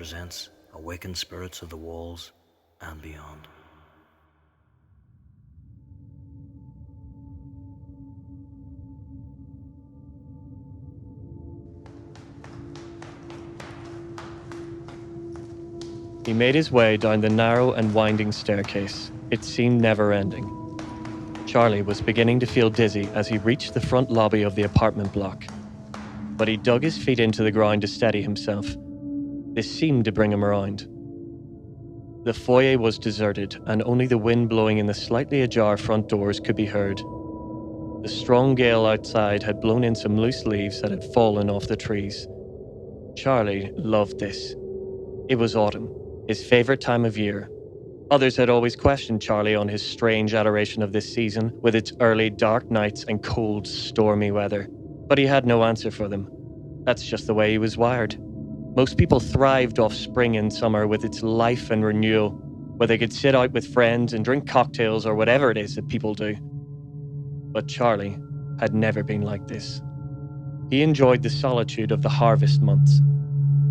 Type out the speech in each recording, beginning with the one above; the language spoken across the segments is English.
presents Awaken Spirits of the Walls and Beyond. He made his way down the narrow and winding staircase. It seemed never-ending. Charlie was beginning to feel dizzy as he reached the front lobby of the apartment block. But he dug his feet into the ground to steady himself. This seemed to bring him around. The foyer was deserted, and only the wind blowing in the slightly ajar front doors could be heard. The strong gale outside had blown in some loose leaves that had fallen off the trees. Charlie loved this. It was autumn, his favourite time of year. Others had always questioned Charlie on his strange adoration of this season, with its early dark nights and cold, stormy weather. But he had no answer for them. That's just the way he was wired. Most people thrived off spring and summer with its life and renewal, where they could sit out with friends and drink cocktails or whatever it is that people do. But Charlie had never been like this. He enjoyed the solitude of the harvest months,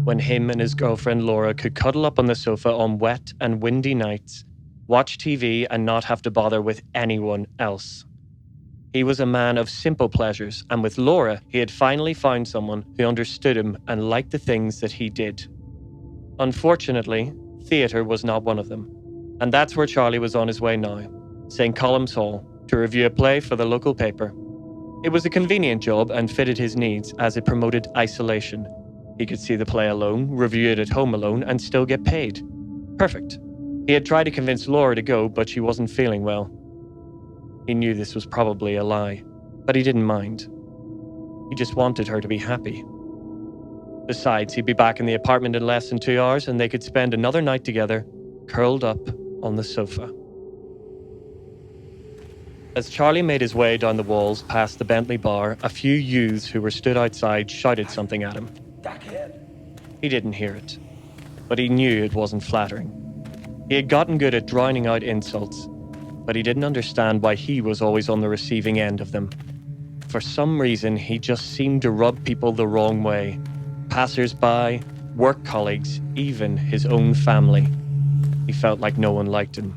when him and his girlfriend Laura could cuddle up on the sofa on wet and windy nights, watch TV and not have to bother with anyone else. He was a man of simple pleasures, and with Laura, he had finally found someone who understood him and liked the things that he did. Unfortunately, theatre was not one of them, and that's where Charlie was on his way now, St. Colum's Hall, to review a play for the local paper. It was a convenient job and fitted his needs as it promoted isolation. He could see the play alone, review it at home alone, and still get paid. Perfect. He had tried to convince Laura to go, but she wasn't feeling well. He knew this was probably a lie, but he didn't mind. He just wanted her to be happy. Besides, he'd be back in the apartment in less than 2 hours, and they could spend another night together, curled up on the sofa. As Charlie made his way down the walls past the Bentley bar, a few youths who were stood outside shouted something at him. He didn't hear it, but he knew it wasn't flattering. He had gotten good at drowning out insults, but he didn't understand why he was always on the receiving end of them. For some reason, he just seemed to rub people the wrong way. Passers-by, work colleagues, even his own family. He felt like no one liked him.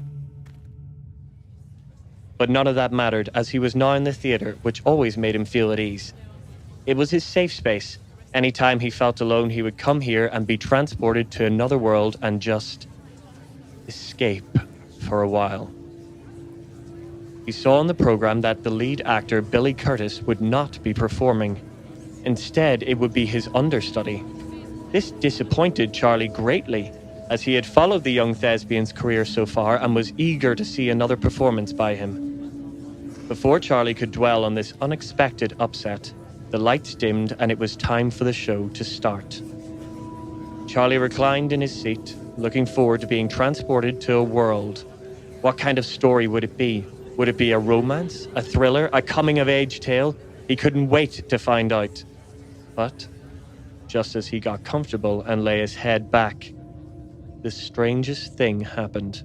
But none of that mattered, as he was now in the theatre, which always made him feel at ease. It was his safe space. Anytime he felt alone, he would come here and be transported to another world and just escape for a while. He saw on the program that the lead actor, Billy Curtis, would not be performing. Instead, it would be his understudy. This disappointed Charlie greatly, as he had followed the young thespian's career so far and was eager to see another performance by him. Before Charlie could dwell on this unexpected upset, the lights dimmed and it was time for the show to start. Charlie reclined in his seat, looking forward to being transported to a world. What kind of story would it be? Would it be a romance, a thriller, a coming-of-age tale? He couldn't wait to find out. But, just as he got comfortable and lay his head back, the strangest thing happened.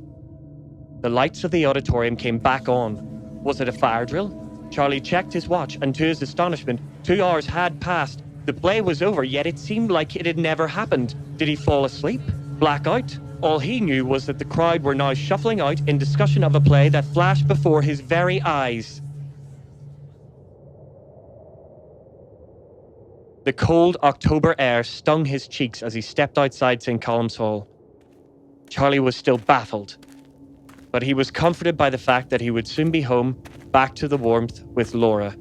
The lights of the auditorium came back on. Was it a fire drill? Charlie checked his watch, and to his astonishment, 2 hours had passed. The play was over, yet it seemed like it had never happened. Did he fall asleep? Black out? All he knew was that the crowd were now shuffling out in discussion of a play that flashed before his very eyes. The cold October air stung his cheeks as he stepped outside St. Colum's Hall. Charlie was still baffled, but he was comforted by the fact that he would soon be home, back to the warmth with Laura.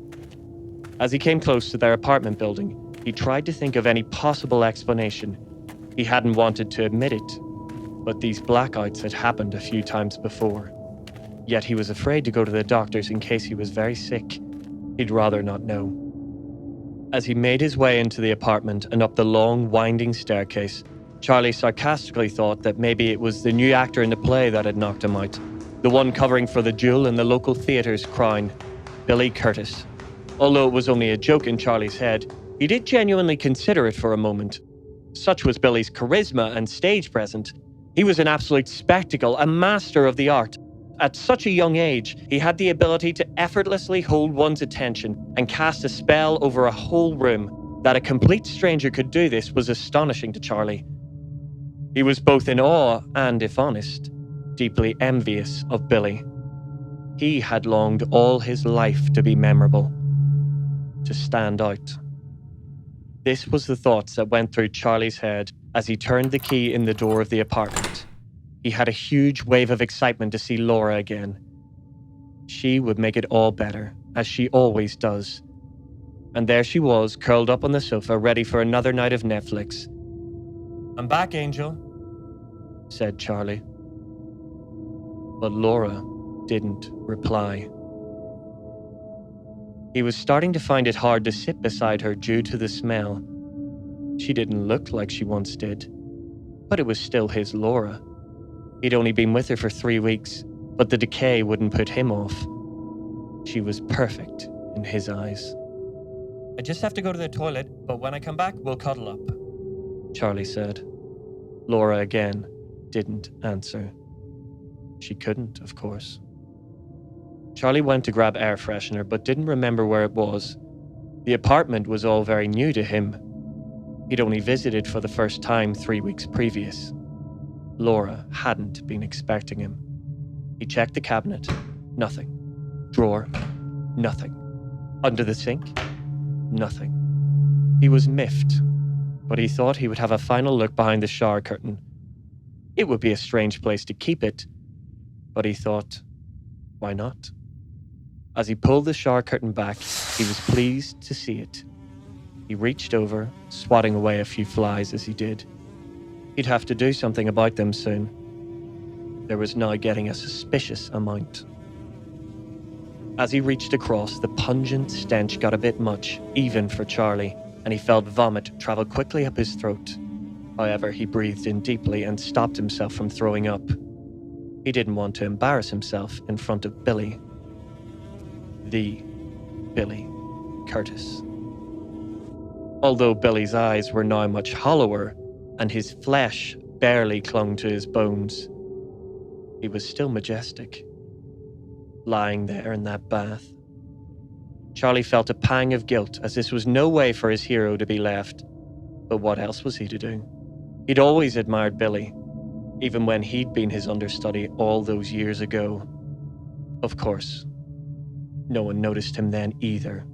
As he came close to their apartment building, he tried to think of any possible explanation. He hadn't wanted to admit it, but these blackouts had happened a few times before. Yet he was afraid to go to the doctors in case he was very sick. He'd rather not know. As he made his way into the apartment and up the long, winding staircase, Charlie sarcastically thought that maybe it was the new actor in the play that had knocked him out. The one covering for the jewel in the local theatre's crown, Billy Curtis. Although it was only a joke in Charlie's head, he did genuinely consider it for a moment. Such was Billy's charisma and stage presence. He was an absolute spectacle, a master of the art. At such a young age, he had the ability to effortlessly hold one's attention and cast a spell over a whole room. That a complete stranger could do this was astonishing to Charlie. He was both in awe and, if honest, deeply envious of Billy. He had longed all his life to be memorable, to stand out. This was the thoughts that went through Charlie's head as he turned the key in the door of the apartment. He had a huge wave of excitement to see Laura again. She would make it all better, as she always does. And there she was, curled up on the sofa, ready for another night of Netflix. "I'm back, Angel," said Charlie. But Laura didn't reply. He was starting to find it hard to sit beside her due to the smell. She didn't look like she once did, but it was still his Laura. He'd only been with her for 3 weeks, but the decay wouldn't put him off. She was perfect in his eyes. "I just have to go to the toilet, but when I come back, we'll cuddle up," Charlie said. Laura again didn't answer. She couldn't, of course. Charlie went to grab air freshener, but didn't remember where it was. The apartment was all very new to him. He'd only visited for the first time 3 weeks previous. Laura hadn't been expecting him. He checked the cabinet. Nothing. Drawer. Nothing. Under the sink. Nothing. He was miffed, but he thought he would have a final look behind the shower curtain. It would be a strange place to keep it, but he thought, why not? As he pulled the shower curtain back, he was pleased to see it. He reached over, swatting away a few flies as he did. He'd have to do something about them soon. There was now getting a suspicious amount. As he reached across, the pungent stench got a bit much, even for Charlie, and he felt vomit travel quickly up his throat. However, he breathed in deeply and stopped himself from throwing up. He didn't want to embarrass himself in front of Billy. The Billy Curtis. Although Billy's eyes were now much hollower and his flesh barely clung to his bones, he was still majestic, lying there in that bath. Charlie felt a pang of guilt, as this was no way for his hero to be left. But what else was he to do? He'd always admired Billy, even when he'd been his understudy all those years ago. Of course, no one noticed him then either.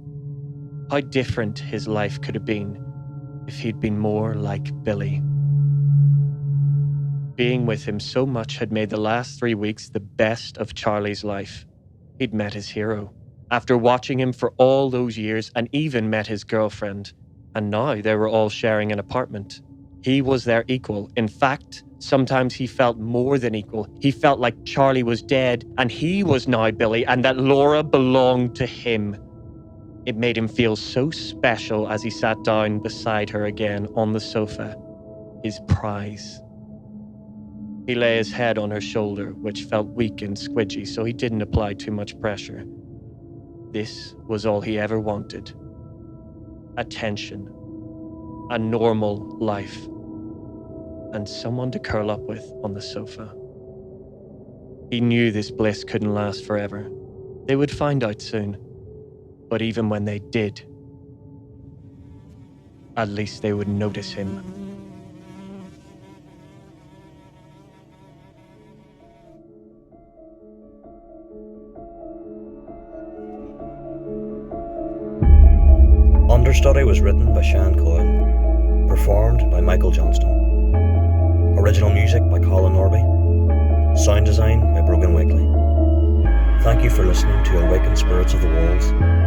How different his life could have been if he'd been more like Billy. Being with him so much had made the last 3 weeks the best of Charlie's life. He'd met his hero, after watching him for all those years, and even met his girlfriend. And now they were all sharing an apartment. He was their equal. In fact, sometimes he felt more than equal. He felt like Charlie was dead, and he was now Billy, and that Laura belonged to him. It made him feel so special as he sat down beside her again on the sofa, his prize. He lay his head on her shoulder, which felt weak and squidgy, so he didn't apply too much pressure. This was all he ever wanted. Attention. A normal life. And someone to curl up with on the sofa. He knew this bliss couldn't last forever. They would find out soon. But even when they did, at least they would notice him. Understudy was written by Sean Coyle, performed by Michael Johnston. Original music by Colin Norby. Sound design by Brogan Wakely. Thank you for listening to Awaken Spirits of the Walls.